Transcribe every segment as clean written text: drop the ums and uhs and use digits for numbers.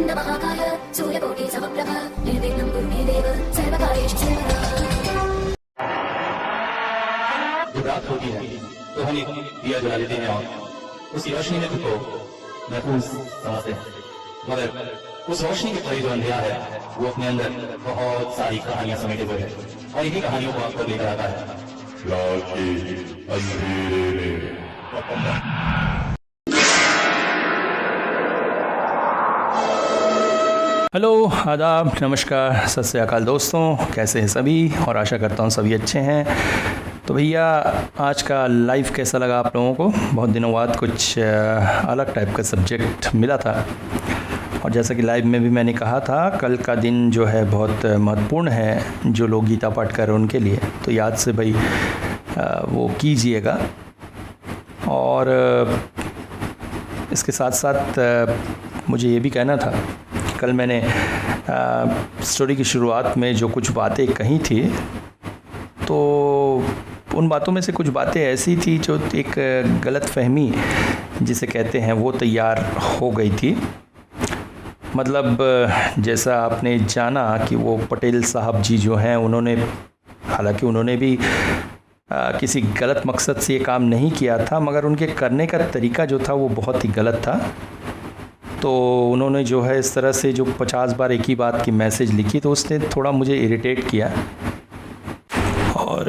महाकाय सूर्यकोटि समप्रभ निर्विघ्नं कुरु मे देव सर्वकार्येषु सर्वदा। रात होती है तो हम एक दिया जला लेते हैं और उसी रोशनी में खुद को महफूज समझते हैं, मगर उस रोशनी के करीब जो अंधेरा है वो अपने अंदर बहुत सारी कहानियां समेटे हुए है और इन्हीं कहानियों को आपको लेकर आता है रात के अंधेरे में। हेलो, आदाब, नमस्कार, सत श्री अकाल दोस्तों, कैसे हैं सभी? और आशा करता हूँ सभी अच्छे हैं। तो भैया आज का लाइव कैसा लगा आप लोगों को? बहुत दिनों बाद कुछ अलग टाइप का सब्जेक्ट मिला था और जैसा कि लाइव में भी मैंने कहा था, कल का दिन जो है बहुत महत्वपूर्ण है जो लोग गीता पाठ कर रहे हैं उनके लिए, तो याद से भाई वो कीजिएगा। और इसके साथ साथ मुझे ये भी कहना था, कल मैंने स्टोरी की शुरुआत में जो कुछ बातें कही थी तो उन बातों में से कुछ बातें ऐसी थी जो एक गलत फहमी जिसे कहते हैं वो तैयार हो गई थी। मतलब जैसा आपने जाना कि वो पटेल साहब जी जो हैं उन्होंने, हालांकि उन्होंने भी किसी गलत मकसद से ये काम नहीं किया था, मगर उनके करने का तरीका जो था वो बहुत ही गलत था। तो उन्होंने जो है इस तरह से जो 50 बार एक ही बात की मैसेज लिखी, तो उसने थोड़ा मुझे इरिटेट किया। और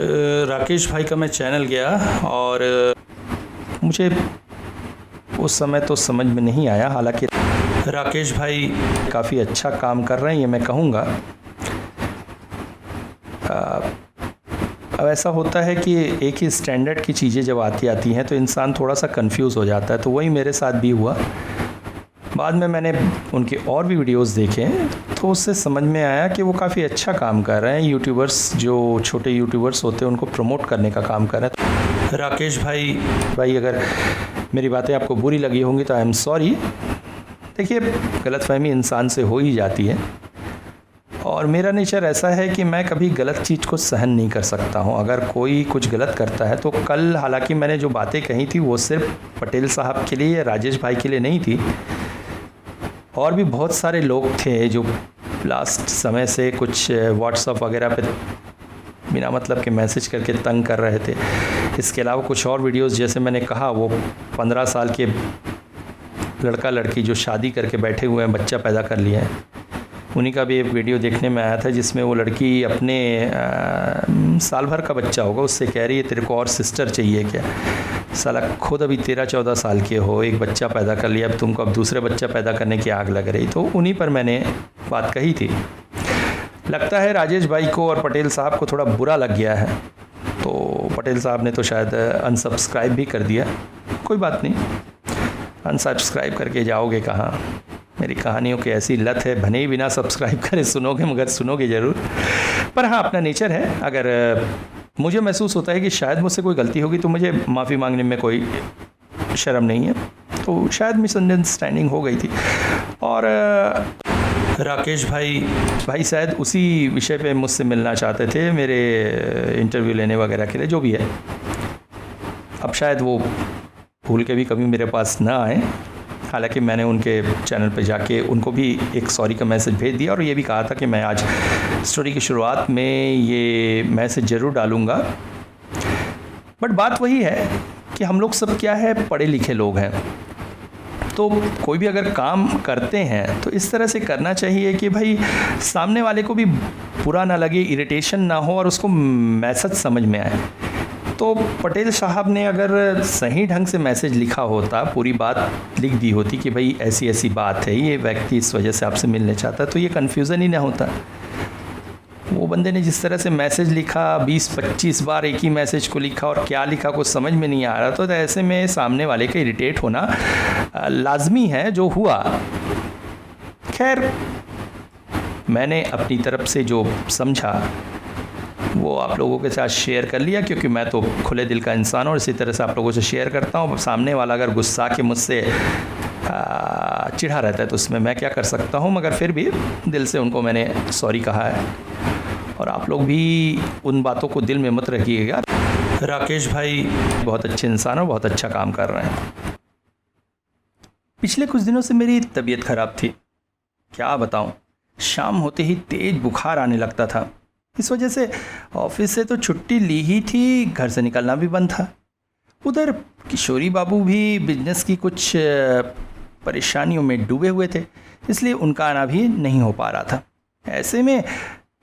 राकेश भाई का मैं चैनल गया और मुझे उस समय तो समझ में नहीं आया, हालांकि राकेश भाई काफ़ी अच्छा काम कर रहे हैं ये मैं कहूँगा। अब ऐसा होता है कि एक ही स्टैंडर्ड की चीज़ें जब आती हैं तो इंसान थोड़ा सा कंफ्यूज हो जाता है, तो वही मेरे साथ भी हुआ। बाद में मैंने उनके और भी वीडियोस देखे तो उससे समझ में आया कि वो काफ़ी अच्छा काम कर रहे हैं। यूट्यूबर्स, जो छोटे यूट्यूबर्स होते हैं उनको प्रमोट करने का काम कर रहे हैं। तो राकेश भाई अगर मेरी बातें आपको बुरी लगी होंगी तो आई एम सॉरी। देखिए, गलतफहमी इंसान से हो ही जाती है और मेरा नेचर ऐसा है कि मैं कभी गलत चीज़ को सहन नहीं कर सकता हूँ। अगर कोई कुछ गलत करता है तो कल हालांकि मैंने जो बातें कही थी वो सिर्फ पटेल साहब के लिए या राजेश भाई के लिए नहीं थी, और भी बहुत सारे लोग थे जो लास्ट समय से कुछ व्हाट्सएप वगैरह पे बिना मतलब के मैसेज करके तंग कर रहे थे। इसके अलावा कुछ और वीडियोस, जैसे मैंने कहा, वो 15 साल के लड़का लड़की जो शादी करके बैठे हुए हैं, बच्चा पैदा कर लिया है, उन्हीं का भी एक वीडियो देखने में आया था जिसमें वो लड़की अपने साल भर का बच्चा होगा उससे कह रही है तेरे को और सिस्टर चाहिए क्या? साला खुद अभी 13-14 साल के हो, एक बच्चा पैदा कर लिया, अब तुमको अब दूसरे बच्चा पैदा करने की आग लग रही। तो उन्हीं पर मैंने बात कही थी। लगता है राजेश भाई को और पटेल साहब को थोड़ा बुरा लग गया है, तो पटेल साहब ने तो शायद अनसब्सक्राइब भी कर दिया। कोई बात नहीं, अनसब्सक्राइब करके जाओगे कहाँ? मेरी कहानियों की ऐसी लत है, भले ही बिना सब्सक्राइब करे सुनोगे, मगर सुनोगे ज़रूर। पर हाँ, अपना नेचर है। अगर मुझे महसूस होता है कि शायद मुझसे कोई गलती होगी तो मुझे माफ़ी मांगने में कोई शर्म नहीं है, तो शायद मिसअंडरस्टैंडिंग हो गई थी। और राकेश भाई शायद उसी विषय पे मुझसे मिलना चाहते थे, मेरे इंटरव्यू लेने वगैरह के लिए, जो भी है। अब शायद वो भूल के भी कभी मेरे पास ना आए, हालांकि मैंने उनके चैनल पे जाके उनको भी एक सॉरी का मैसेज भेज दिया और ये भी कहा था कि मैं आज स्टोरी की शुरुआत में ये मैसेज ज़रूर डालूँगा। बट बात वही है कि हम लोग सब क्या है, पढ़े लिखे लोग हैं, तो कोई भी अगर काम करते हैं तो इस तरह से करना चाहिए कि भाई सामने वाले को भी बुरा ना लगे, इरिटेशन ना हो और उसको मैसेज समझ में आए। तो पटेल साहब ने अगर सही ढंग से मैसेज लिखा होता, पूरी बात लिख दी होती कि भाई ऐसी ऐसी बात है, ये व्यक्ति इस वजह से आपसे मिलने चाहता है, तो ये कन्फ्यूज़न ही ना होता। वो बंदे ने जिस तरह से मैसेज लिखा, 20-25 बार एक ही मैसेज को लिखा और क्या लिखा कुछ समझ में नहीं आ रहा, तो ऐसे में सामने वाले का इरिटेट होना लाजमी है, जो हुआ। खैर, मैंने अपनी तरफ से जो समझा वो आप लोगों के साथ शेयर कर लिया, क्योंकि मैं तो खुले दिल का इंसान हूँ और इसी तरह से आप लोगों से शेयर करता हूँ। सामने वाला अगर गुस्सा के मुझसे चिढ़ा रहता है तो उसमें मैं क्या कर सकता हूँ, मगर फिर भी दिल से उनको मैंने सॉरी कहा है। और आप लोग भी उन बातों को दिल में मत रखिएगा। राकेश भाई बहुत अच्छे इंसान और बहुत अच्छा काम कर रहे हैं। पिछले कुछ दिनों से मेरी तबीयत ख़राब थी क्या बताऊं, शाम होते ही तेज बुखार आने लगता था। इस वजह से ऑफिस से तो छुट्टी ली ही थी, घर से निकलना भी बंद था। उधर किशोरी बाबू भी बिजनेस की कुछ परेशानियों में डूबे हुए थे, इसलिए उनका आना भी नहीं हो पा रहा था। ऐसे में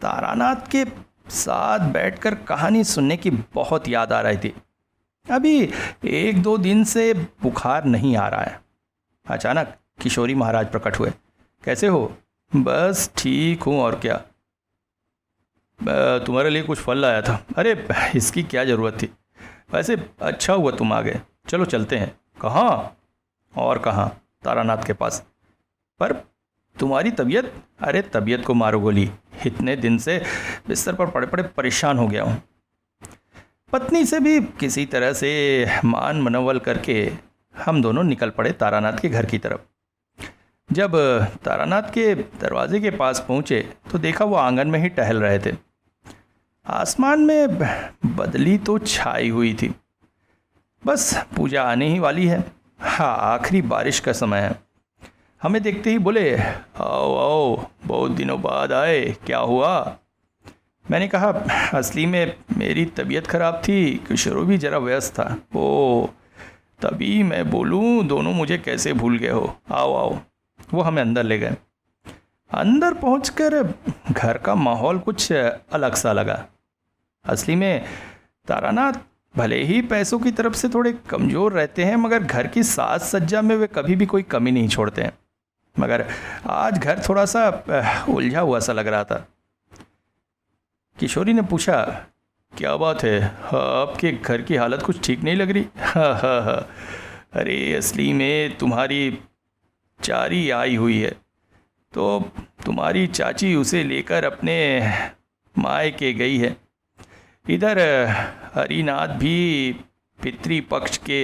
तारानाथ के साथ बैठकर कहानी सुनने की बहुत याद आ रही थी। अभी 1-2 दिन से बुखार नहीं आ रहा है। अचानक किशोरी महाराज प्रकट हुए। कैसे हो? बस ठीक हूँ, और क्या? तुम्हारे लिए कुछ फल लाया था। अरे इसकी क्या ज़रूरत थी, वैसे अच्छा हुआ तुम आ गए। चलो चलते हैं। कहाँ? और कहाँ, तारानाथ के पास। पर तुम्हारी तबीयत? अरे तबीयत को मारो गोली, इतने दिन से बिस्तर पर पड़े पड़े परेशान हो गया हूँ। पत्नी से भी किसी तरह से मान मनोबल करके हम दोनों निकल पड़े तारानाथ के घर की तरफ। जब तारानाथ के दरवाजे के पास पहुँचे तो देखा वो आंगन में ही टहल रहे थे। आसमान में बदली तो छाई हुई थी, बस पूजा आने ही वाली है। हाँ, आखिरी बारिश का समय है। हमें देखते ही बोले, आओ आओ, बहुत दिनों बाद आए, क्या हुआ? मैंने कहा, असली में मेरी तबीयत खराब थी, किशोर भी जरा व्यस्त था। ओ, तभी मैं बोलूँ दोनों मुझे कैसे भूल गए हो। आओ आओ। वो हमें अंदर ले गए। अंदर पहुंचकर घर का माहौल कुछ अलग सा लगा। असली में तारानाथ भले ही पैसों की तरफ से थोड़े कमज़ोर रहते हैं, मगर घर की साज सज्जा में वे कभी भी कोई कमी नहीं छोड़ते हैं। मगर आज घर थोड़ा सा उलझा हुआ सा लग रहा था। किशोरी ने पूछा, क्या बात है, आपके घर की हालत कुछ ठीक नहीं लग रही? हाँ हाँ हाँ, अरे असली में तुम्हारी चारी आई हुई है, तो तुम्हारी चाची उसे लेकर अपने मायके गई है। इधर हरिनाथ भी पितृपक्ष के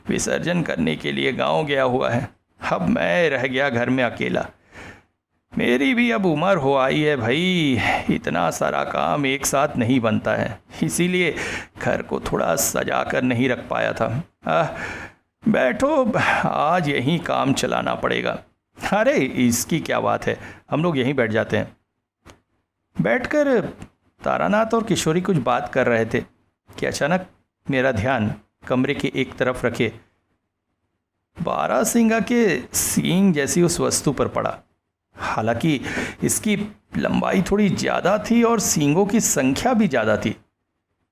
विसर्जन करने के लिए गांव गया हुआ है। अब मैं रह गया घर में अकेला। मेरी भी अब उम्र हो आई है भाई, इतना सारा काम एक साथ नहीं बनता है, इसीलिए घर को थोड़ा सजा कर नहीं रख पाया था। बैठो, आज यहीं काम चलाना पड़ेगा। अरे इसकी क्या बात है, हम लोग यहीं बैठ जाते हैं। बैठकर तारानाथ और किशोरी कुछ बात कर रहे थे कि अचानक मेरा ध्यान कमरे के एक तरफ रखे बारहसिंगा के सींग जैसी उस वस्तु पर पड़ा। हालांकि इसकी लंबाई थोड़ी ज़्यादा थी और सींगों की संख्या भी ज़्यादा थी।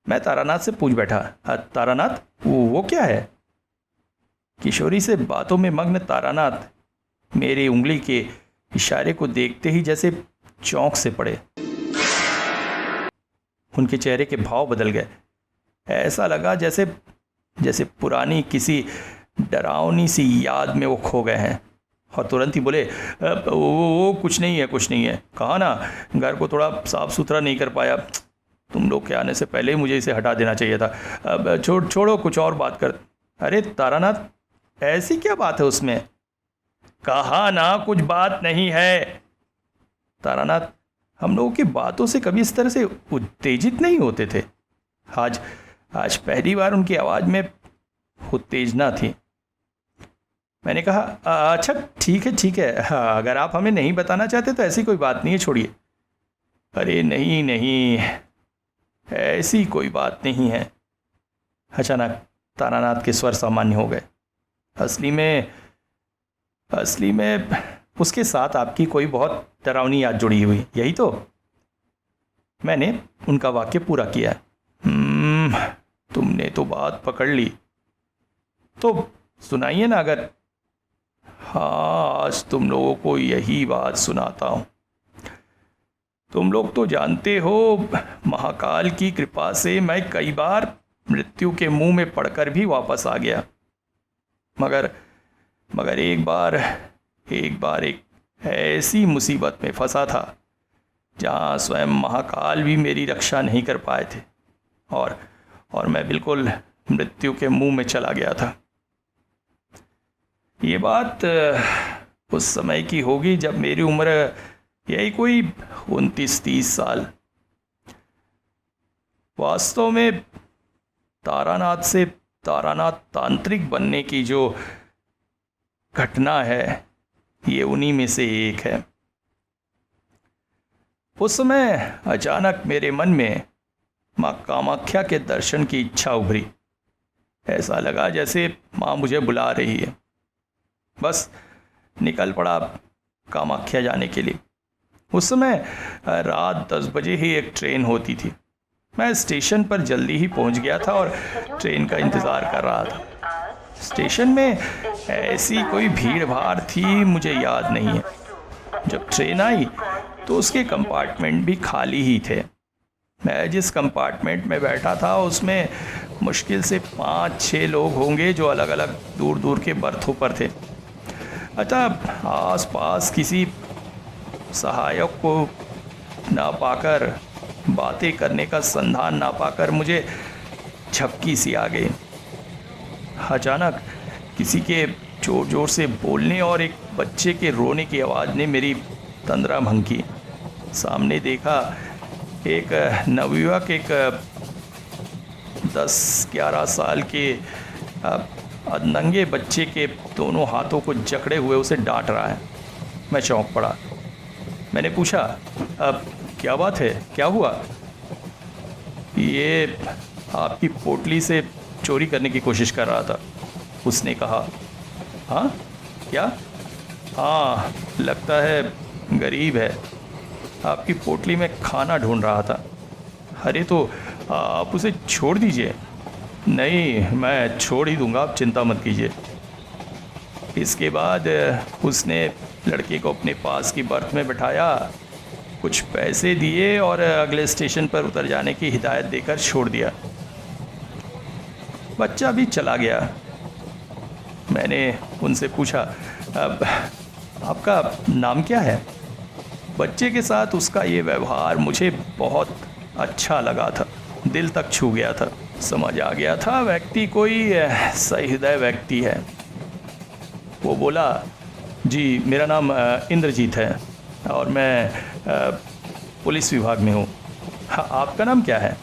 मैं तारानाथ से पूछ बैठा, तारानाथ वो क्या है? किशोरी से बातों में मग्न तारानाथ मेरी उंगली के इशारे को देखते ही जैसे चौंक से पड़े। उनके चेहरे के भाव बदल गए। ऐसा लगा जैसे पुरानी किसी डरावनी सी याद में वो खो गए हैं, और तुरंत ही बोले, वो कुछ नहीं है। कहा ना, घर को थोड़ा साफ सुथरा नहीं कर पाया। तुम लोग के आने से पहले ही मुझे इसे हटा देना चाहिए था। अब छोड़ो, कुछ और बात कर। अरे तारानाथ, ऐसी क्या बात है उसमें? कहा ना कुछ बात नहीं है। तारानाथ, हम लोगों की बातों से कभी इस तरह से उत्तेजित नहीं होते थे। आज पहली बार उनकी आवाज़ में उत्तेजना थी। मैंने कहा, अच्छा ठीक है, हाँ, अगर आप हमें नहीं बताना चाहते तो ऐसी कोई बात नहीं है, छोड़िए। अरे नहीं, ऐसी कोई बात नहीं है। अचानक तारानाथ के स्वर सामान्य हो गए। असली में उसके साथ आपकी कोई बहुत डरावनी याद जुड़ी हुई, यही तो? मैंने उनका वाक्य पूरा किया। तुमने तो बात पकड़ ली, तो सुनाइए ना। अगर हाँ, आज तुम लोगों को यही बात सुनाता हूँ। तुम लोग तो जानते हो, महाकाल की कृपा से मैं कई बार मृत्यु के मुंह में पड़कर भी वापस आ गया, मगर एक बार एक ऐसी मुसीबत में फंसा था जहाँ स्वयं महाकाल भी मेरी रक्षा नहीं कर पाए थे, और मैं बिल्कुल मृत्यु के मुंह में चला गया था। ये बात उस समय की होगी जब मेरी उम्र यही कोई 29-30 साल। वास्तव में तारानाथ से तारानाथ तांत्रिक बनने की जो घटना है, ये उन्हीं में से एक है। उस समय अचानक मेरे मन में माँ कामाख्या के दर्शन की इच्छा उभरी। ऐसा लगा जैसे माँ मुझे बुला रही है। बस निकल पड़ा कामाख्या जाने के लिए। उस समय रात 10 बजे ही एक ट्रेन होती थी। मैं स्टेशन पर जल्दी ही पहुंच गया था और ट्रेन का इंतज़ार कर रहा था। स्टेशन में ऐसी कोई भीड़ भाड़ थी मुझे याद नहीं है। जब ट्रेन आई तो उसके कंपार्टमेंट भी खाली ही थे। मैं जिस कंपार्टमेंट में बैठा था उसमें मुश्किल से 5-6 लोग होंगे जो अलग अलग दूर दूर के बर्थों पर थे। अतः आसपास किसी सहायक को ना पाकर, बातें करने का संधान ना पाकर मुझे झपकी सी आ गई। अचानक किसी के जोर जोर से बोलने और एक बच्चे के रोने की आवाज़ ने मेरी तंद्रा भंगी। सामने देखा एक नवयुवक एक 10-11 साल के नंगे बच्चे के दोनों हाथों को जकड़े हुए उसे डांट रहा है। मैं चौंक पड़ा। मैंने पूछा, अब क्या बात है, क्या हुआ? ये आपकी पोटली से चोरी करने की कोशिश कर रहा था, उसने कहा। हाँ क्या? हाँ, लगता है गरीब है, आपकी पोटली में खाना ढूंढ रहा था। अरे तो आप उसे छोड़ दीजिए। नहीं, मैं छोड़ ही दूंगा, आप चिंता मत कीजिए। इसके बाद उसने लड़के को अपने पास की बर्थ में बिठाया, कुछ पैसे दिए और अगले स्टेशन पर उतर जाने की हिदायत देकर छोड़ दिया। बच्चा भी चला गया। मैंने उनसे पूछा, अब आपका नाम क्या है? बच्चे के साथ उसका ये व्यवहार मुझे बहुत अच्छा लगा था, दिल तक छू गया था। समझ आ गया था व्यक्ति कोई सहृदय व्यक्ति है। वो बोला, जी मेरा नाम इंद्रजीत है और मैं पुलिस विभाग में हूँ। हाँ, आपका नाम क्या है?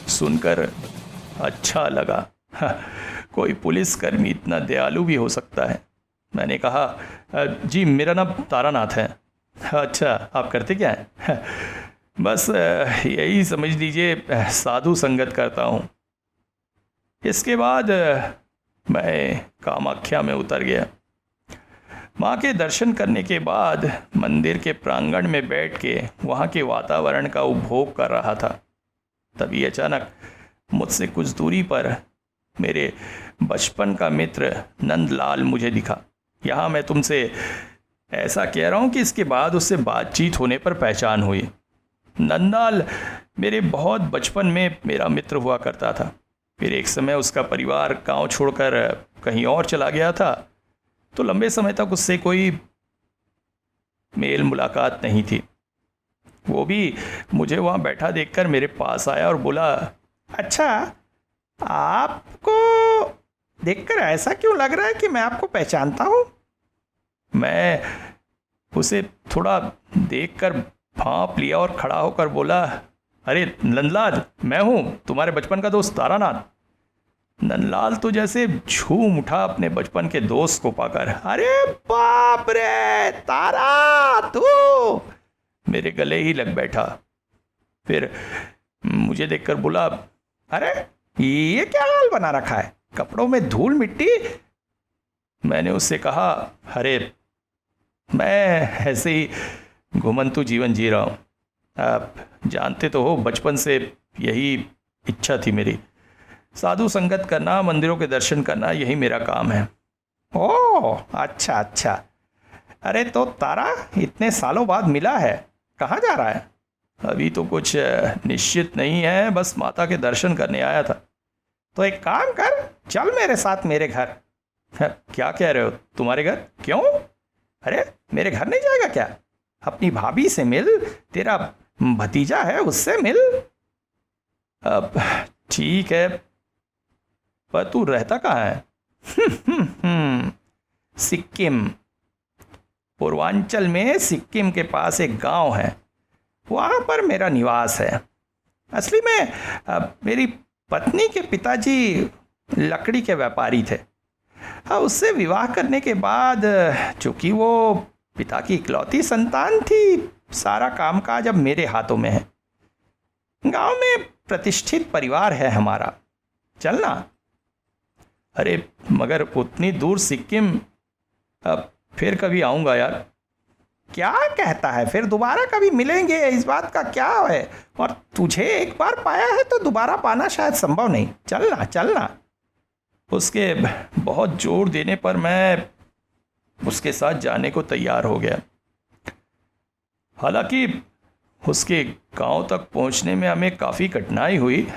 सुनकर अच्छा लगा। हाँ, कोई पुलिसकर्मी इतना दयालु भी हो सकता है। मैंने कहा, जी मेरा नाम तारानाथ है। अच्छा, आप करते क्या हैं? बस यही समझ लीजिए, साधु संगत करता हूँ। इसके बाद मैं कामाख्या में उतर गया। माँ के दर्शन करने के बाद मंदिर के प्रांगण में बैठ के वहाँ के वातावरण का उपभोग कर रहा था। तभी अचानक मुझसे कुछ दूरी पर मेरे बचपन का मित्र नंदलाल मुझे दिखा। यहाँ मैं तुमसे ऐसा कह रहा हूँ कि इसके बाद उससे बातचीत होने पर पहचान हुई। नंदलाल मेरे बहुत बचपन में मेरा मित्र हुआ करता था। फिर एक समय उसका परिवार गांव छोड़कर कहीं और चला गया था, तो लंबे समय तक उससे कोई मेल मुलाकात नहीं थी। वो भी मुझे वहाँ बैठा देखकर मेरे पास आया और बोला, अच्छा, आपको देखकर ऐसा क्यों लग रहा है कि मैं आपको पहचानता हूँ? मैं उसे थोड़ा देखकर भांप लिया और खड़ा होकर बोला, अरे नंदलाल, मैं हूँ तुम्हारे बचपन का दोस्त तारानाथ। नंदलाल तो जैसे झूम उठा अपने बचपन के दोस्त को पाकर। अरे बाप रे तारा, तू! मेरे गले ही लग बैठा। फिर मुझे देखकर बोला, अरे ये क्या हाल बना रखा है, कपड़ों में धूल मिट्टी? मैंने उससे कहा, अरे मैं ऐसे ही घुमंतु जीवन जी रहा हूँ। आप जानते तो हो, बचपन से यही इच्छा थी मेरी। साधु संगत करना, मंदिरों के दर्शन करना, यही मेरा काम है। ओह, अच्छा अच्छा। अरे तो तारा, इतने सालों बाद मिला है, कहाँ जा रहा है? अभी तो कुछ निश्चित नहीं है, बस माता के दर्शन करने आया था। तो एक काम कर, चल मेरे साथ मेरे घर। क्या कह रहे हो, तुम्हारे घर? क्यों? अरे मेरे घर नहीं जाएगा क्या? अपनी भाभी से मिल, तेरा भतीजा है उससे मिल। अब ठीक है, पर तू रहता कहाँ है? सिक्किम, पूर्वांचल में सिक्किम के पास एक गांव है, वहाँ पर मेरा निवास है। असली में मेरी पत्नी के पिताजी लकड़ी के व्यापारी थे। उससे विवाह करने के बाद चूँकि वो पिता की इकलौती संतान थी, सारा कामकाज अब मेरे हाथों में है। गांव में प्रतिष्ठित परिवार है हमारा, चलना। अरे मगर उतनी दूर सिक्किम, अब फिर कभी आऊँगा यार। क्या कहता है, फिर दोबारा कभी मिलेंगे, इस बात का क्या है। और तुझे एक बार पाया है तो दोबारा पाना शायद संभव नहीं। चलना चलना। उसके बहुत जोर देने पर मैं उसके साथ जाने को तैयार हो गया। हालांकि उसके गांव तक पहुंचने में हमें काफ़ी कठिनाई हुई।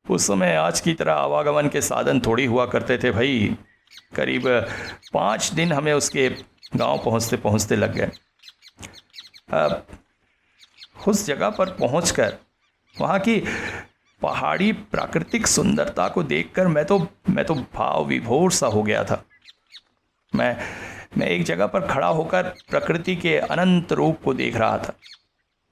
उस समय आज की तरह आवागमन के साधन थोड़ी हुआ करते थे भाई। करीब 5 दिन हमें उसके गांव पहुंचते पहुंचते लग गए। अब उस जगह पर पहुंचकर वहाँ की पहाड़ी प्राकृतिक सुंदरता को देखकर मैं तो भाव विभोर सा हो गया था। मैं एक जगह पर खड़ा होकर प्रकृति के अनंत रूप को देख रहा था।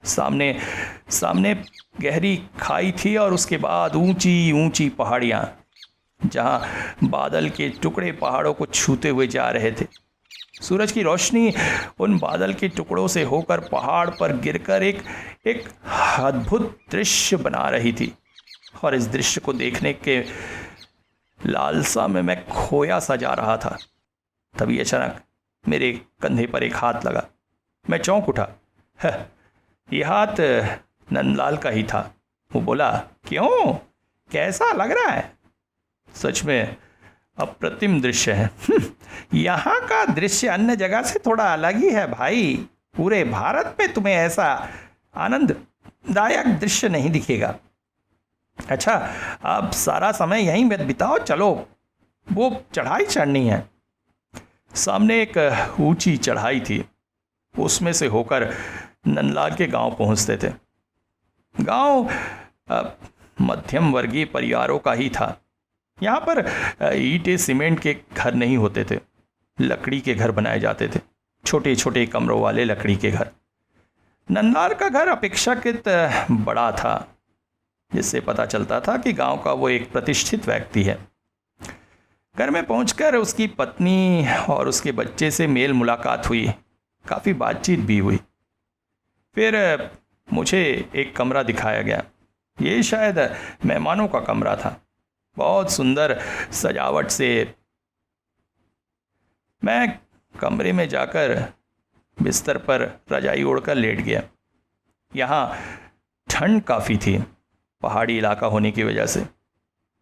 सामने गहरी खाई थी और उसके बाद ऊंची ऊंची पहाड़ियाँ, जहाँ बादल के टुकड़े पहाड़ों को छूते हुए जा रहे थे। सूरज की रोशनी उन बादल के टुकड़ों से होकर पहाड़ पर गिरकर एक अद्भुत दृश्य बना रही थी। और इस दृश्य को देखने के लालसा में मैं खोया सा जा रहा था। तभी अचानक मेरे कंधे पर एक हाथ लगा। मैं चौंक उठा। यह हाथ नंदलाल का ही था। वो बोला, क्यों, कैसा लग रहा है? सच में अप्रतिम दृश्य है। यहाँ का दृश्य अन्य जगह से थोड़ा अलग ही है भाई। पूरे भारत में तुम्हें ऐसा आनंददायक दृश्य नहीं दिखेगा। अच्छा, अब सारा समय यहीं मत बिताओ, चलो वो चढ़ाई चढ़नी है। सामने एक ऊंची चढ़ाई थी, उसमें से होकर नंदलाल के गांव पहुंचते थे। गांव मध्यम वर्गीय परिवारों का ही था। यहाँ पर ईंटें सीमेंट के घर नहीं होते थे, लकड़ी के घर बनाए जाते थे, छोटे छोटे कमरों वाले लकड़ी के घर। नंदलाल का घर अपेक्षाकृत बड़ा था, जिससे पता चलता था कि गांव का वो एक प्रतिष्ठित व्यक्ति है। घर में पहुंचकर उसकी पत्नी और उसके बच्चे से मेल मुलाकात हुई, काफ़ी बातचीत भी हुई। फिर मुझे एक कमरा दिखाया गया। ये शायद मेहमानों का कमरा था, बहुत सुंदर सजावट से। मैं कमरे में जाकर बिस्तर पर रजाई ओढ़कर लेट गया। यहाँ ठंड काफ़ी थी, पहाड़ी इलाका होने की वजह से।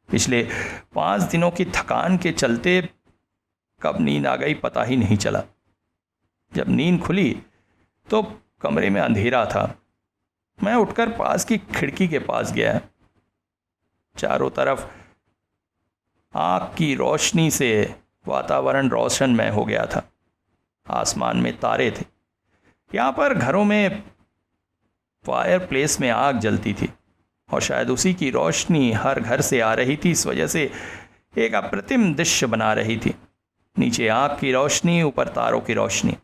पिछले 5 दिनों की थकान के चलते कब नींद आ गई पता ही नहीं चला। जब नींद खुली तो कमरे में अंधेरा था। मैं उठकर पास की खिड़की के पास गया। चारों तरफ आँख की रोशनी से वातावरण रोशनमय हो गया था। आसमान में तारे थे। यहाँ पर घरों में फायर प्लेस में आग जलती थी और शायद उसी की रोशनी हर घर से आ रही थी। इस वजह से एक अप्रतिम दृश्य बना रही थी। नीचे आग की रोशनी, ऊपर तारों की रोशनी।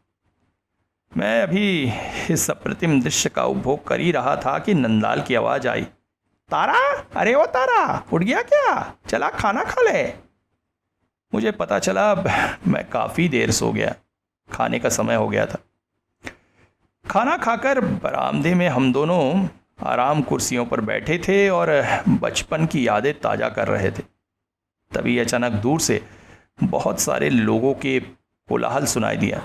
मैं अभी इस अप्रतिम दृश्य का उपभोग कर ही रहा था कि नंदलाल की आवाज़ आई, तारा, अरे वो तारा, उठ गया क्या? चला खाना खा ले। मुझे पता चला मैं काफ़ी देर सो गया, खाने का समय हो गया था। खाना खाकर बरामदे में हम दोनों आराम कुर्सियों पर बैठे थे और बचपन की यादें ताज़ा कर रहे थे। तभी अचानक दूर से बहुत सारे लोगों के कोलाहल सुनाई दिया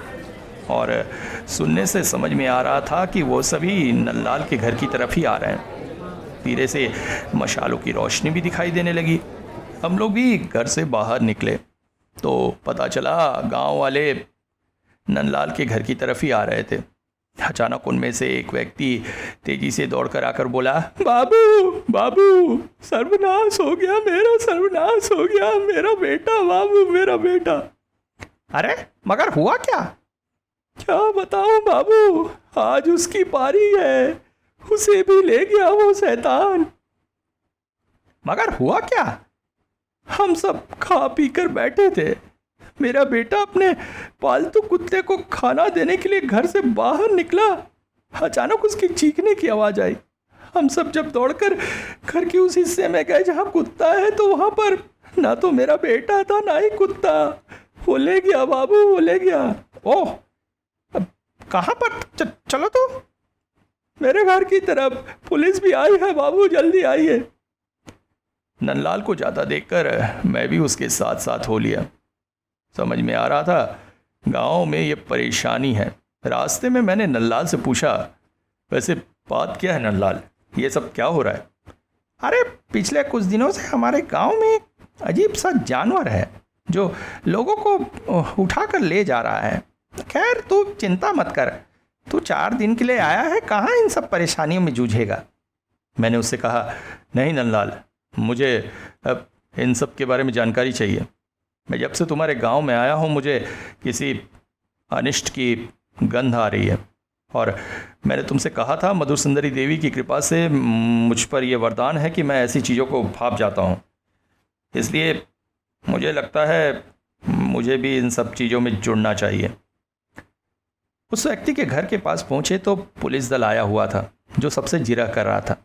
और सुनने से समझ में आ रहा था कि वो सभी नंदलाल के घर की तरफ ही आ रहे हैं। धीरे से मशालों की रोशनी भी दिखाई देने लगी। हम लोग भी घर से बाहर निकले तो पता चला गांव वाले नंदलाल के घर की तरफ ही आ रहे थे। अचानक उनमें से एक व्यक्ति तेजी से दौड़कर आकर बोला, बाबू, बाबू, सर्वनाश हो गया मेरा, सर्वनाश हो गया मेरा बेटा, बाबू, मेरा बेटा। अरे मगर हुआ क्या? क्या बताऊं बाबू, आज उसकी पारी है, उसे भी ले गया वो शैतान। मगर हुआ क्या? हम सब खा पी कर बैठे थे। मेरा बेटा अपने पालतू कुत्ते को खाना देने के लिए घर से बाहर निकला। अचानक उसकी चीखने की आवाज़ आई। हम सब जब दौड़कर घर के उस हिस्से में गए जहाँ कुत्ता है, तो वहाँ पर ना तो मेरा बेटा था ना ही कुत्ता। वो ले गया बाबू, वो ले गया। ओह, अब कहाँ पर? चलो तो मेरे घर की तरफ, पुलिस भी आई है बाबू, जल्दी आइए। नंदलाल को जाता देखकर मैं भी उसके साथ साथ हो लिया। समझ में आ रहा था गांव में ये परेशानी है। रास्ते में मैंने नंदलाल से पूछा, वैसे बात क्या है नंदलाल, ये सब क्या हो रहा है? अरे पिछले कुछ दिनों से हमारे गांव में एक अजीब सा जानवर है जो लोगों को उठा कर ले जा रहा है। खैर तू चिंता मत कर, तू 4 दिन के लिए आया है, कहाँ इन सब परेशानियों में जूझेगा। मैंने उससे कहा, नहीं नंदलाल, मुझे अब इन सब के बारे में जानकारी चाहिए। मैं जब से तुम्हारे गांव में आया हूं मुझे किसी अनिष्ट की गंध आ रही है, और मैंने तुमसे कहा था मधुर सुंदरी देवी की कृपा से मुझ पर यह वरदान है कि मैं ऐसी चीज़ों को भाप जाता हूं। इसलिए मुझे लगता है मुझे भी इन सब चीज़ों में जुड़ना चाहिए। उस व्यक्ति के घर के पास पहुंचे तो पुलिस दल आया हुआ था जो सबसे जिरह कर रहा था।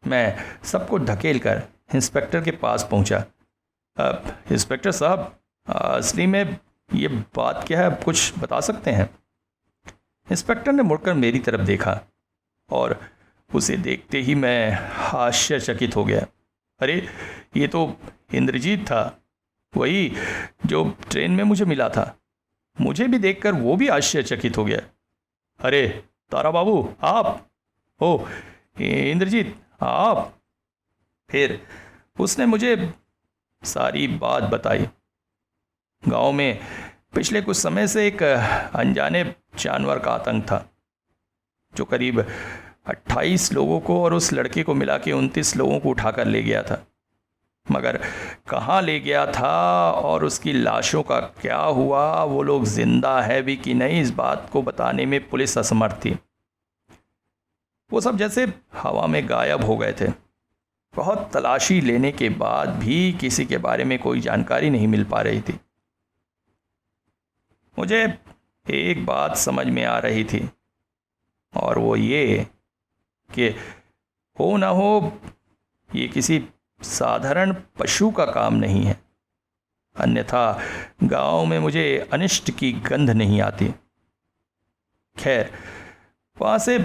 मैं सबको धकेल कर इंस्पेक्टर के पास पहुंचा। इंस्पेक्टर साहब, असली में ये बात क्या है, आप कुछ बता सकते हैं? इंस्पेक्टर ने मुड़कर मेरी तरफ देखा और उसे देखते ही मैं आश्चर्यचकित हो गया। अरे ये तो इंद्रजीत था, वही जो ट्रेन में मुझे मिला था। मुझे भी देखकर वो भी आश्चर्यचकित हो गया। अरे तारा बाबू, आप हो? इंद्रजीत आप? फिर उसने मुझे सारी बात बताई। गांव में पिछले कुछ समय से एक अनजाने जानवर का आतंक था जो करीब 28 लोगों को और उस लड़के को मिला के 29 लोगों को उठाकर ले गया था। मगर कहाँ ले गया था और उसकी लाशों का क्या हुआ, वो लोग जिंदा है भी कि नहीं, इस बात को बताने में पुलिस असमर्थ थी। वो सब जैसे हवा में गायब हो गए थे। बहुत तलाशी लेने के बाद भी किसी के बारे में कोई जानकारी नहीं मिल पा रही थी। मुझे एक बात समझ में आ रही थी, और वो ये कि हो ना हो ये किसी साधारण पशु का काम नहीं है, अन्यथा गांव में मुझे अनिष्ट की गंध नहीं आती। खैर वहाँ से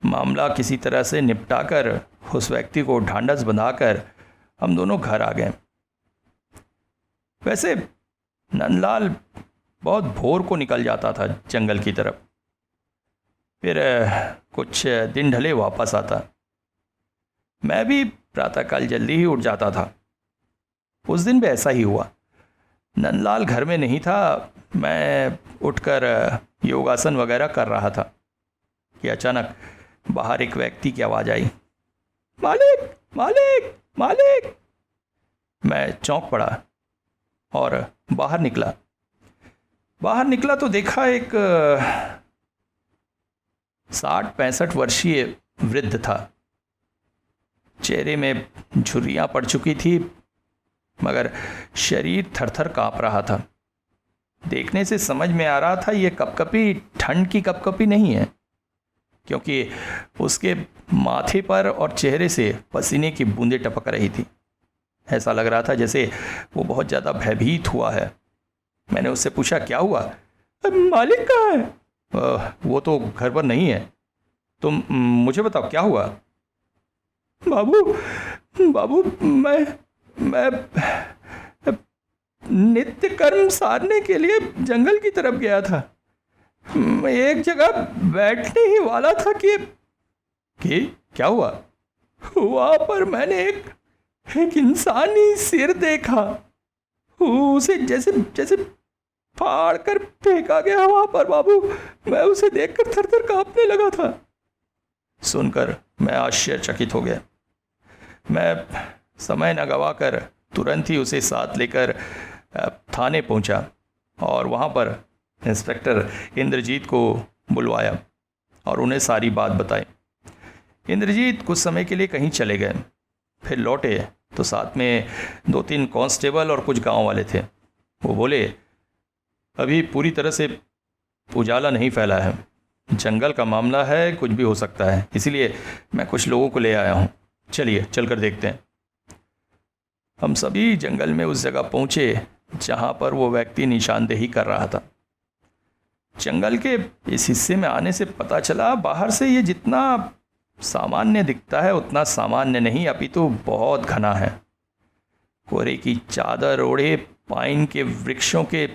मामला किसी तरह से निपटाकर उस व्यक्ति को ढांढस बंधाकर हम दोनों घर आ गए। वैसे नंदलाल बहुत भोर को निकल जाता था जंगल की तरफ, फिर कुछ दिन ढले वापस आता। मैं भी प्रातःकाल जल्दी ही उठ जाता था। उस दिन भी ऐसा ही हुआ। नंदलाल घर में नहीं था, मैं उठकर योगासन वगैरह कर रहा था कि अचानक बाहर एक व्यक्ति की आवाज़ आई, मालिक मालिक मालिक। मैं चौंक पड़ा और बाहर निकला तो देखा एक 60-65 वर्षीय वृद्ध था। चेहरे में झुर्रियाँ पड़ चुकी थी, मगर शरीर थरथर काँप रहा था। देखने से समझ में आ रहा था ये कपकपी ठंड की कपकपी नहीं है, क्योंकि उसके माथे पर और चेहरे से पसीने की बूंदें टपक रही थी। ऐसा लग रहा था जैसे वो बहुत ज़्यादा भयभीत हुआ है। मैंने उससे पूछा, क्या हुआ? मालिक कहाँ है? वो तो घर पर नहीं है। तुम मुझे बताओ क्या हुआ? बाबू मैं नित्य कर्म सारने के लिए जंगल की तरफ गया था। एक जगह बैठने ही वाला था कि क्या हुआ? वहाँ पर मैंने एक इंसानी सिर देखा। उसे जैसे फाड़ कर फेंका गया वहाँ पर बाबू। मैं उसे देखकर थरथर कांपने लगा था। सुनकर मैं आश्चर्यचकित हो गया। मैं समय न गवाकर तुरंत ही उसे साथ लेकर थाने पहुंचा और वहां पर इंस्पेक्टर इंद्रजीत को बुलवाया और उन्हें सारी बात बताई। इंद्रजीत कुछ समय के लिए कहीं चले गए, फिर लौटे तो साथ में 2-3 कांस्टेबल और कुछ गांव वाले थे। वो बोले, अभी पूरी तरह से उजाला नहीं फैला है, जंगल का मामला है, कुछ भी हो सकता है, इसीलिए मैं कुछ लोगों को ले आया हूँ, चलिए चलकर देखते हैं। हम सभी जंगल में उस जगह पहुँचे जहाँ पर वो व्यक्ति निशानदेही कर रहा था। जंगल के इस हिस्से में आने से पता चला बाहर से ये जितना सामान्य दिखता है उतना सामान्य नहीं, अपितु बहुत घना है। कोहरे की चादर ओढ़े पाइन के वृक्षों के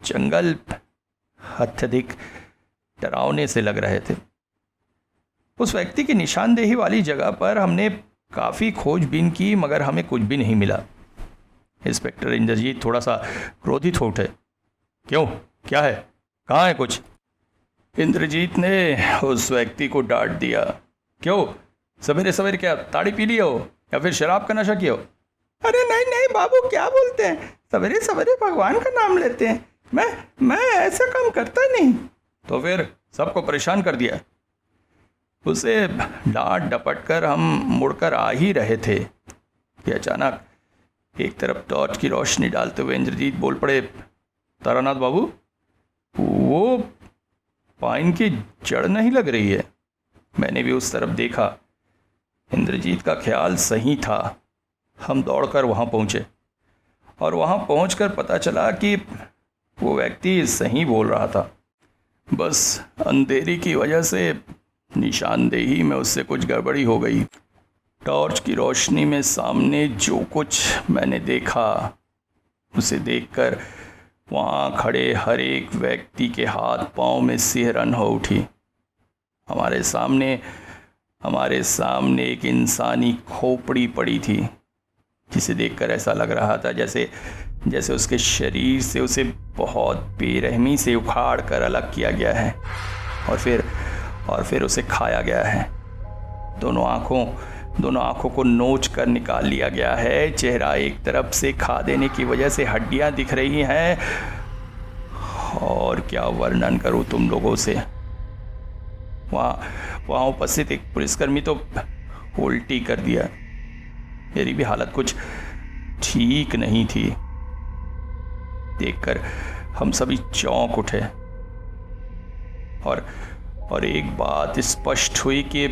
जंगल अत्यधिक डरावने से लग रहे थे। उस व्यक्ति की निशानदेही वाली जगह पर हमने काफ़ी खोजबीन की मगर हमें कुछ भी नहीं मिला। इंस्पेक्टर इंद्रजीत थोड़ा सा क्रोधित हो उठे। क्यों, क्या है, कहाँ है कुछ? इंद्रजीत ने उस व्यक्ति को डांट दिया। क्यों, सवेरे सवेरे क्या ताड़ी पी ली हो या फिर शराब का नशा किया हो? अरे नहीं नहीं बाबू, क्या बोलते हैं, सवेरे सवेरे भगवान का नाम लेते हैं, मैं ऐसा काम करता नहीं। तो फिर सबको परेशान कर दिया। उसे डांट डपट कर हम मुड़कर आ ही रहे थे कि अचानक एक तरफ टॉर्च की रोशनी डालते हुए इंद्रजीत बोल पड़े। तारानाथ बाबू, वो पाइन की जड़ नहीं लग रही है। मैंने भी उस तरफ देखा। इंद्रजीत का ख्याल सही था। हम दौड़कर वहाँ पहुँचे और वहाँ पहुंचकर पता चला कि वो व्यक्ति सही बोल रहा था। बस अंधेरी की वजह से निशानदेही में उससे कुछ गड़बड़ी हो गई। टॉर्च की रोशनी में सामने जो कुछ मैंने देखा उसे देखकर वहाँ खड़े हर एक व्यक्ति के हाथ पांव में सिहरन हो उठी। हमारे सामने एक इंसानी खोपड़ी पड़ी थी जिसे देखकर ऐसा लग रहा था जैसे उसके शरीर से उसे बहुत बेरहमी से उखाड़ कर अलग किया गया है और फिर उसे खाया गया है। दोनों आँखों को नोच कर निकाल लिया गया है। चेहरा एक तरफ से खा देने की वजह से हड्डियां दिख रही हैं। और क्या वर्णन करूं तुम लोगों से। वहाँ उपस्थित एक पुलिसकर्मी तो उल्टी कर दिया। मेरी भी हालत कुछ ठीक नहीं थी। देखकर हम सभी चौंक उठे और एक बात स्पष्ट हुई कि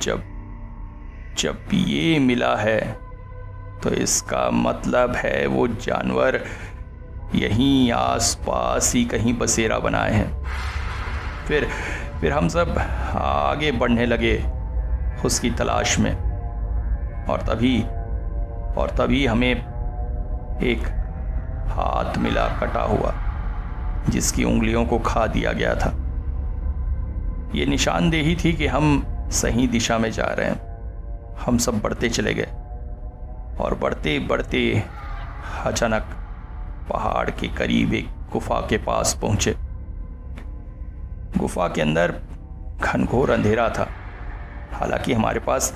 जब ये मिला है तो इसका मतलब है वो जानवर यहीं आसपास ही कहीं बसेरा बनाए हैं। फिर हम सब आगे बढ़ने लगे उसकी तलाश में और तभी हमें एक हाथ मिला कटा हुआ जिसकी उंगलियों को खा दिया गया था। ये निशानदेही थी कि हम सही दिशा में जा रहे हैं। हम सब बढ़ते चले गए और बढ़ते बढ़ते अचानक पहाड़ के करीब एक गुफा के पास पहुंचे। गुफा के अंदर घनघोर अंधेरा था। हालांकि हमारे पास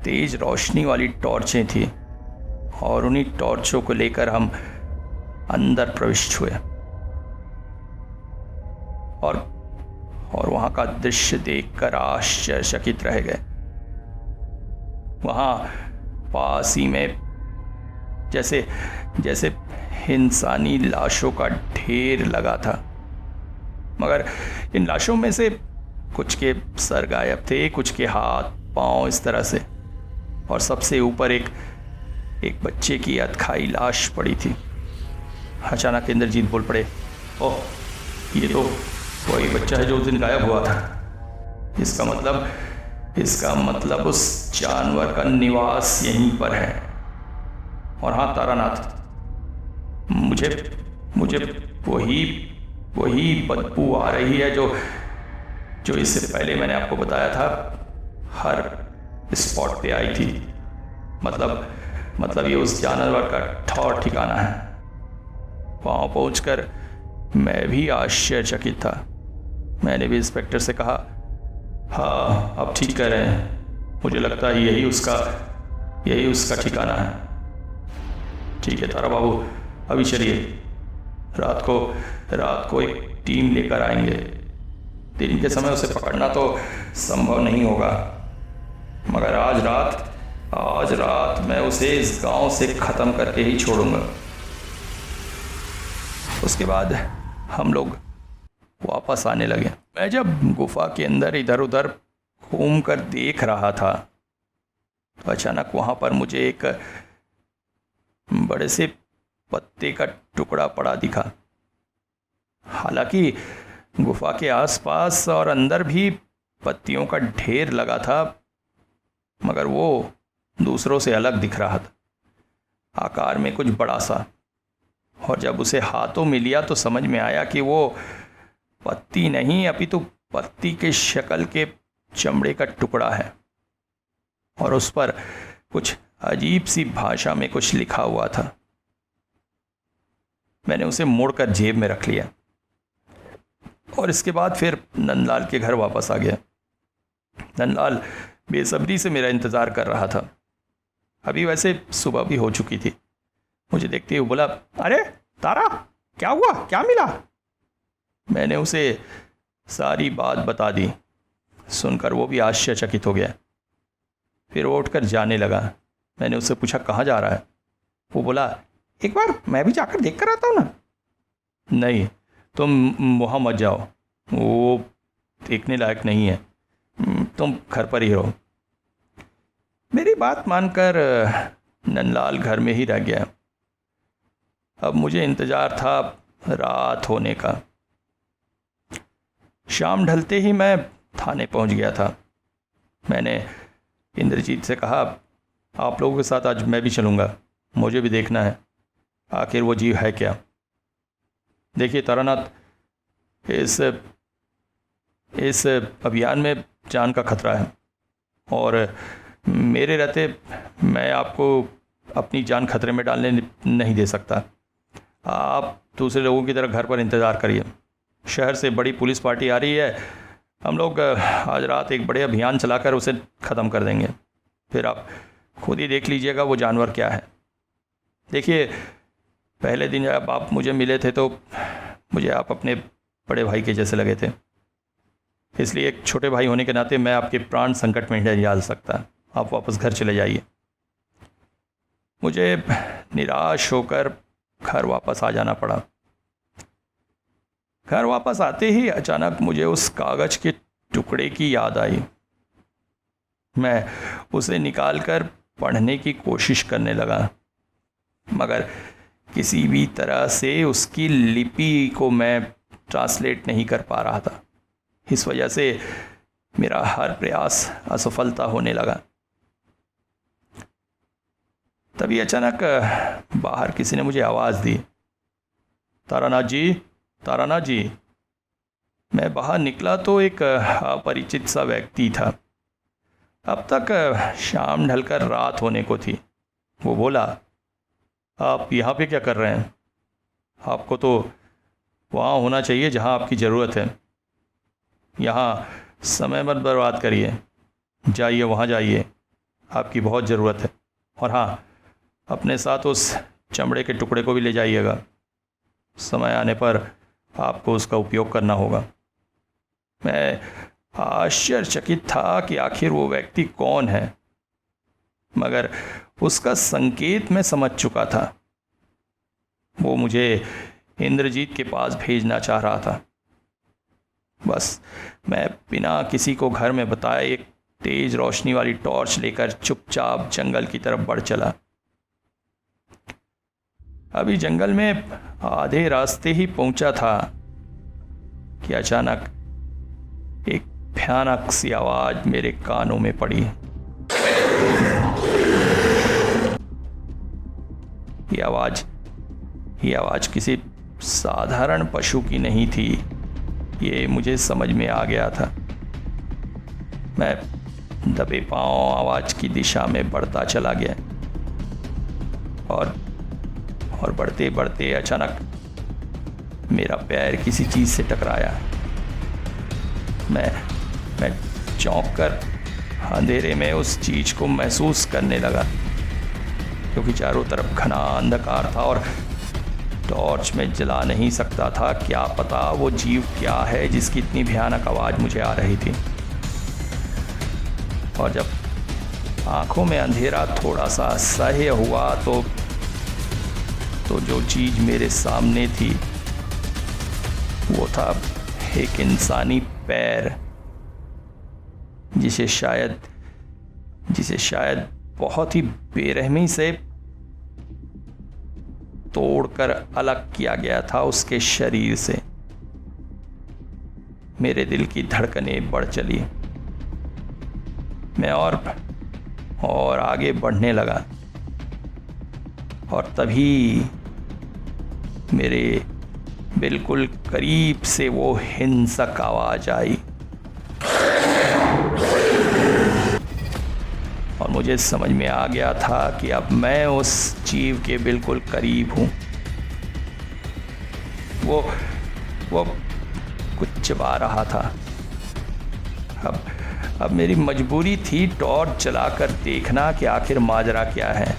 तेज रोशनी वाली टॉर्चें थी और उन्हीं टॉर्चों को लेकर हम अंदर प्रविष्ट हुए और वहां का दृश्य देखकर आश्चर्यचकित रह गए। वहां पास ही में जैसे इंसानी लाशों का ढेर लगा था, मगर इन लाशों में से कुछ के सर गायब थे, कुछ के हाथ पांव इस तरह से, और सबसे ऊपर एक बच्चे की अधखाई लाश पड़ी थी। अचानक इंद्रजीत बोल पड़े, ओह, ये तो वही बच्चा है जो उस दिन गायब हुआ था। इसका मतलब उस जानवर का निवास यहीं पर है। और हाँ तारानाथ, मुझे वही बदबू आ रही है जो इससे पहले मैंने आपको बताया था हर स्पॉट पे आई थी। मतलब ये उस जानवर का ठौर ठिकाना है। वहाँ पहुंचकर मैं भी आश्चर्यचकित था। मैंने भी इंस्पेक्टर से कहा, हाँ अब ठीक कह रहे हैं, मुझे लगता है यही उसका ठिकाना है। ठीक है तारा बाबू, अभी चलिए, रात को एक टीम लेकर आएंगे। दिन के समय उसे पकड़ना तो संभव नहीं होगा, मगर आज रात मैं उसे इस गांव से खत्म करके ही छोड़ूंगा। उसके बाद हम लोग वापस आने लगे। मैं जब गुफा के अंदर इधर उधर घूम कर देख रहा था तो अचानक वहां पर मुझे एक बड़े से पत्ते का टुकड़ा पड़ा दिखा। हालांकि गुफा के आसपास और अंदर भी पत्तियों का ढेर लगा था, मगर वो दूसरों से अलग दिख रहा था, आकार में कुछ बड़ा सा। और जब उसे हाथों में लिया तो समझ में आया कि वो पत्ती नहीं अपितु पत्ती के शक्ल के चमड़े का टुकड़ा है, और उस पर कुछ अजीब सी भाषा में कुछ लिखा हुआ था। मैंने उसे मोड़कर जेब में रख लिया और इसके बाद फिर नंदलाल के घर वापस आ गया। नंदलाल बेसब्री से मेरा इंतज़ार कर रहा था। अभी वैसे सुबह भी हो चुकी थी। मुझे देखते हुए बोला, अरे तारा, क्या हुआ, क्या मिला? मैंने उसे सारी बात बता दी। सुनकर वो भी आश्चर्यचकित हो गया। फिर वो उठकर जाने लगा। मैंने उससे पूछा, कहाँ जा रहा है? वो बोला, एक बार मैं भी जाकर देख कर आता हूँ ना। नहीं, तुम वहाँ मत जाओ, वो देखने लायक नहीं है, तुम घर पर ही रहो। मेरी बात मानकर नंदलाल घर में ही रह गया। अब मुझे इंतज़ार था रात होने का। शाम ढलते ही मैं थाने पहुंच गया था। मैंने इंद्रजीत से कहा, आप लोगों के साथ आज मैं भी चलूँगा, मुझे भी देखना है आखिर वो जीव है क्या। देखिए तारानाथ, इस अभियान में जान का खतरा है और मेरे रहते मैं आपको अपनी जान खतरे में डालने नहीं दे सकता। आप दूसरे लोगों की तरह घर पर इंतज़ार करिए। शहर से बड़ी पुलिस पार्टी आ रही है, हम लोग आज रात एक बड़े अभियान चलाकर उसे ख़त्म कर देंगे। फिर आप खुद ही देख लीजिएगा वो जानवर क्या है। देखिए, पहले दिन जब आप मुझे मिले थे तो मुझे आप अपने बड़े भाई के जैसे लगे थे, इसलिए एक छोटे भाई होने के नाते मैं आपके प्राण संकट में नहीं डाल सकता। आप वापस घर चले जाइए। मुझे निराश होकर घर वापस आ जाना पड़ा। घर वापस आते ही अचानक मुझे उस कागज़ के टुकड़े की याद आई। मैं उसे निकालकर पढ़ने की कोशिश करने लगा, मगर किसी भी तरह से उसकी लिपि को मैं ट्रांसलेट नहीं कर पा रहा था। इस वजह से मेरा हर प्रयास असफलता होने लगा। तभी अचानक बाहर किसी ने मुझे आवाज़ दी, तारानाथ जी, तारानाथ जी। मैं बाहर निकला तो एक अपरिचित सा व्यक्ति था। अब तक शाम ढलकर रात होने को थी। वो बोला, आप यहाँ पे क्या कर रहे हैं? आपको तो वहाँ होना चाहिए जहाँ आपकी ज़रूरत है। यहाँ समय मत बर्बाद करिए, जाइए वहाँ जाइए, आपकी बहुत ज़रूरत है। और हाँ, अपने साथ उस चमड़े के टुकड़े को भी ले जाइएगा, समय आने पर आपको उसका उपयोग करना होगा। मैं आश्चर्यचकित था कि आखिर वो व्यक्ति कौन है, मगर उसका संकेत मैं समझ चुका था। वो मुझे इंद्रजीत के पास भेजना चाह रहा था। बस मैं बिना किसी को घर में बताए एक तेज रोशनी वाली टॉर्च लेकर चुपचाप जंगल की तरफ बढ़ चला। अभी जंगल में आधे रास्ते ही पहुंचा था कि अचानक एक भयानक सी आवाज मेरे कानों में पड़ी। ये आवाज किसी साधारण पशु की नहीं थी, ये मुझे समझ में आ गया था। मैं दबे पांव आवाज की दिशा में बढ़ता चला गया और बढ़ते बढ़ते अचानक मेरा पैर किसी चीज से टकराया। मैं चौंक कर अंधेरे में उस चीज को महसूस करने लगा, क्योंकि चारों तरफ घना अंधकार था और टॉर्च में जला नहीं सकता था। क्या पता वो जीव क्या है जिसकी इतनी भयानक आवाज मुझे आ रही थी। और जब आंखों में अंधेरा थोड़ा सा असह्य हुआ तो जो चीज मेरे सामने थी वो था एक इंसानी पैर, जिसे शायद बहुत ही बेरहमी से तोड़कर अलग किया गया था उसके शरीर से। मेरे दिल की धड़कनें बढ़ चली। मैं और आगे बढ़ने लगा और तभी मेरे बिल्कुल करीब से वो हिंसक आवाज आई और मुझे समझ में आ गया था कि अब मैं उस जीव के बिल्कुल करीब हूँ। वो कुछ चबा रहा था। अब मेरी मजबूरी थी टॉर्च जलाकर देखना कि आखिर माजरा क्या है।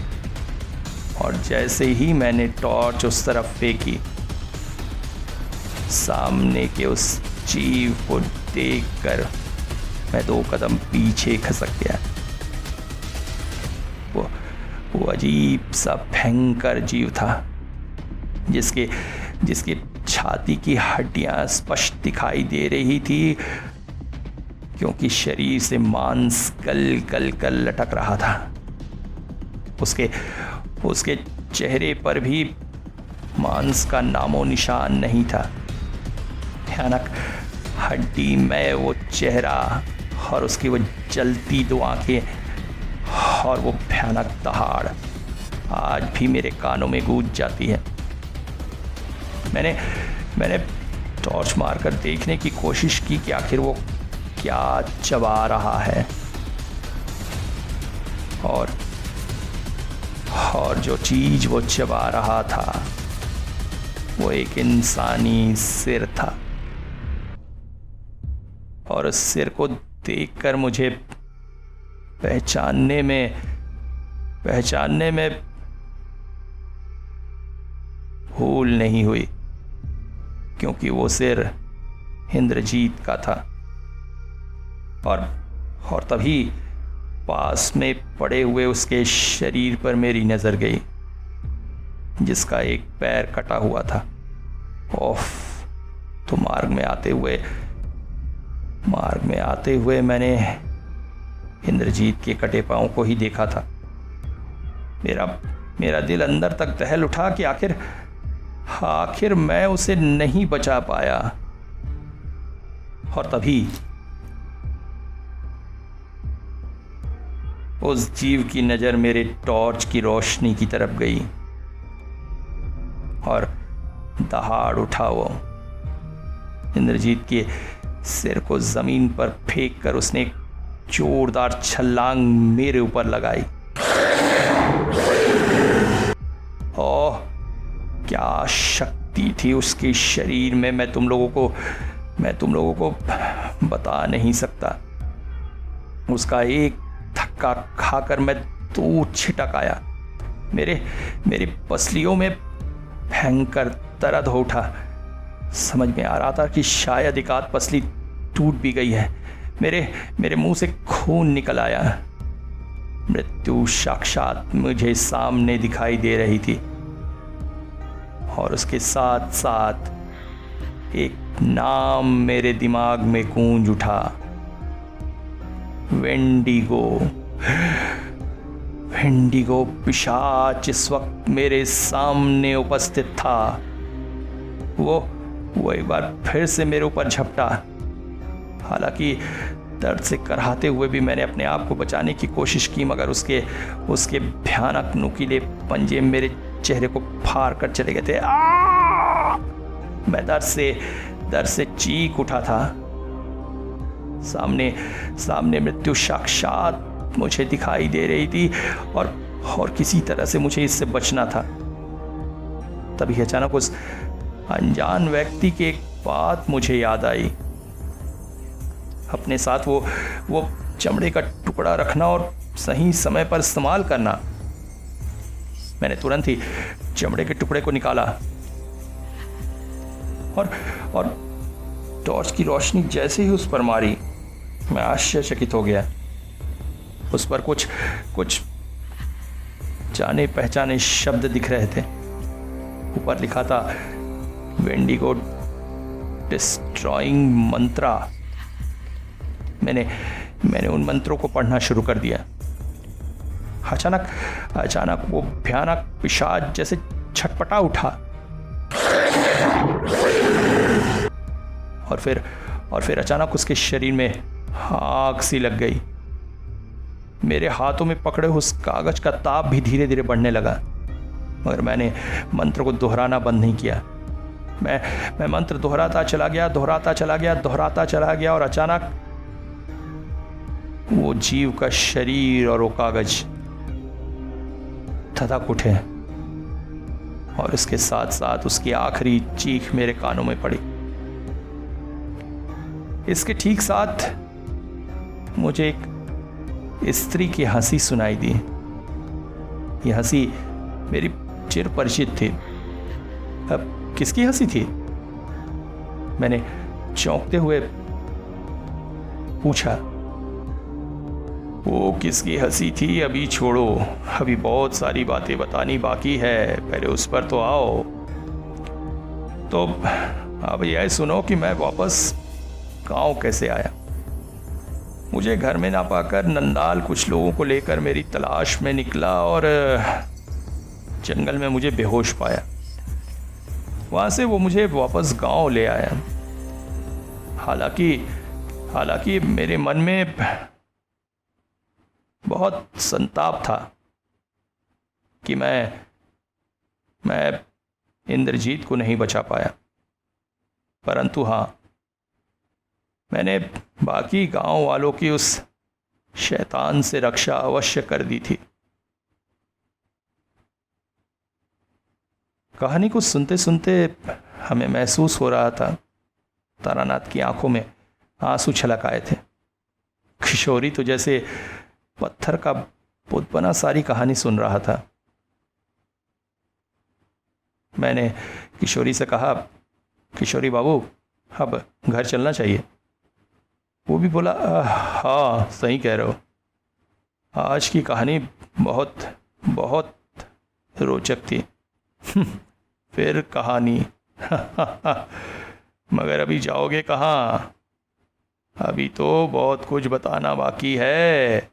और जैसे ही मैंने टॉर्च उस तरफ फेंकी, सामने के उस जीव को देखकर मैं 2 कदम पीछे खसक गया। वो अजीब सा भयंकर जीव था जिसके छाती की हड्डियां स्पष्ट दिखाई दे रही थी, क्योंकि शरीर से मांस गल गल कर लटक रहा था। उसके चेहरे पर भी मांस का नामो निशान नहीं था। भयानक हड्डीमय वो चेहरा और उसकी वो जलती 2 आंखें और वो भयानक दहाड़ आज भी मेरे कानों में गूंज जाती है। मैंने टॉर्च मारकर देखने की कोशिश की कि आखिर वो क्या चबा रहा है, और जो चीज वो चबा रहा था वो एक इंसानी सिर था। और उस सिर को देखकर मुझे पहचानने में भूल नहीं हुई, क्योंकि वो सिर इंद्रजीत का था। और तभी पास में पड़े हुए उसके शरीर पर मेरी नजर गई, जिसका एक पैर कटा हुआ था। ओफ! तो मार्ग में आते हुए मैंने इंद्रजीत के कटे पांव को ही देखा था। मेरा दिल अंदर तक दहल उठा कि आखिर मैं उसे नहीं बचा पाया। और तभी उस जीव की नजर मेरे टॉर्च की रोशनी की तरफ गई और दहाड़ उठा वो इंद्रजीत के सिर को जमीन पर फेंक कर उसने एक जोरदार छलांग मेरे ऊपर लगाई। ओह, क्या शक्ति थी उसके शरीर में, मैं तुम लोगों को बता नहीं सकता। उसका एक धक्का खाकर मैं दूर छिटक आया। मेरी पसलियों में भयंकर दर्द हो उठा। समझ में आ रहा था कि शायद एक आध पसली टूट भी गई है। मेरे मुंह से खून निकल आया। मृत्यु साक्षात मुझे सामने दिखाई दे रही थी, और उसके साथ साथ एक नाम मेरे दिमाग में गूंज उठा, वेंडिगो। वेंडिगो पिशाच इस वक्त मेरे सामने उपस्थित था। वो एक बार फिर से मेरे ऊपर झपटा। हालांकि दर्द से कराहते हुए भी मैंने अपने आप को बचाने की कोशिश की, मगर उसके भयानक नुकीले पंजे मेरे चेहरे को फाड़ कर चले गए थे। मैं दर्द से चीख उठा था। सामने मृत्यु साक्षात मुझे दिखाई दे रही थी, और किसी तरह से मुझे इससे बचना था। तभी अचानक उस अनजान व्यक्ति की एक बात मुझे याद आई। अपने साथ वो चमड़े का टुकड़ा रखना और सही समय पर इस्तेमाल करना। मैंने तुरंत ही चमड़े के टुकड़े को निकाला और टॉर्च की रोशनी जैसे ही उस पर मारी, मैं आश्चर्यचकित हो गया। उस पर कुछ जाने पहचाने शब्द दिख रहे थे। ऊपर लिखा था वेंडिगो डिस्ट्रॉइंग मंत्रा। मैंने उन मंत्रों को पढ़ना शुरू कर दिया। अचानक वो भयानक पिशाच जैसे छटपटा उठा, और फिर अचानक उसके शरीर में आग सी लग गई। मेरे हाथों में पकड़े उस कागज का ताप भी धीरे धीरे बढ़ने लगा, मगर मैंने मंत्र को दोहराना बंद नहीं किया। मैं मंत्र दोहराता चला गया और अचानक वो जीव का शरीर और वो कागज धधक उठे और इसके साथ साथ उसकी आखिरी चीख मेरे कानों में पड़ी। इसके ठीक साथ मुझे एक स्त्री की हंसी सुनाई दी। ये हंसी मेरी चिर परिचित थी। अब किसकी हंसी थी? मैंने चौंकते हुए पूछा। वो किसकी हंसी थी अभी छोड़ो, अभी बहुत सारी बातें बतानी बाकी है, पहले उस पर तो आओ। तो अब यह सुनो कि मैं वापस गांव कैसे आया। मुझे घर में ना पाकर नंदाल कुछ लोगों को लेकर मेरी तलाश में निकला और जंगल में मुझे बेहोश पाया। वहां से वो मुझे वापस गांव ले आया। हालांकि मेरे मन में बहुत संताप था कि मैं इंद्रजीत को नहीं बचा पाया, परंतु हाँ, मैंने बाकी गांव वालों की उस शैतान से रक्षा अवश्य कर दी थी। कहानी को सुनते सुनते हमें महसूस हो रहा था तारानाथ की आंखों में आंसू छलक आए थे। किशोरी तो जैसे पत्थर का पुत बना सारी कहानी सुन रहा था। मैंने किशोरी से कहा, किशोरी बाबू, अब घर चलना चाहिए। वो भी बोला, हाँ सही कह रहे हो, आज की कहानी बहुत बहुत रोचक थी। फिर कहानी मगर अभी जाओगे कहाँ? अभी तो बहुत कुछ बताना बाकी है।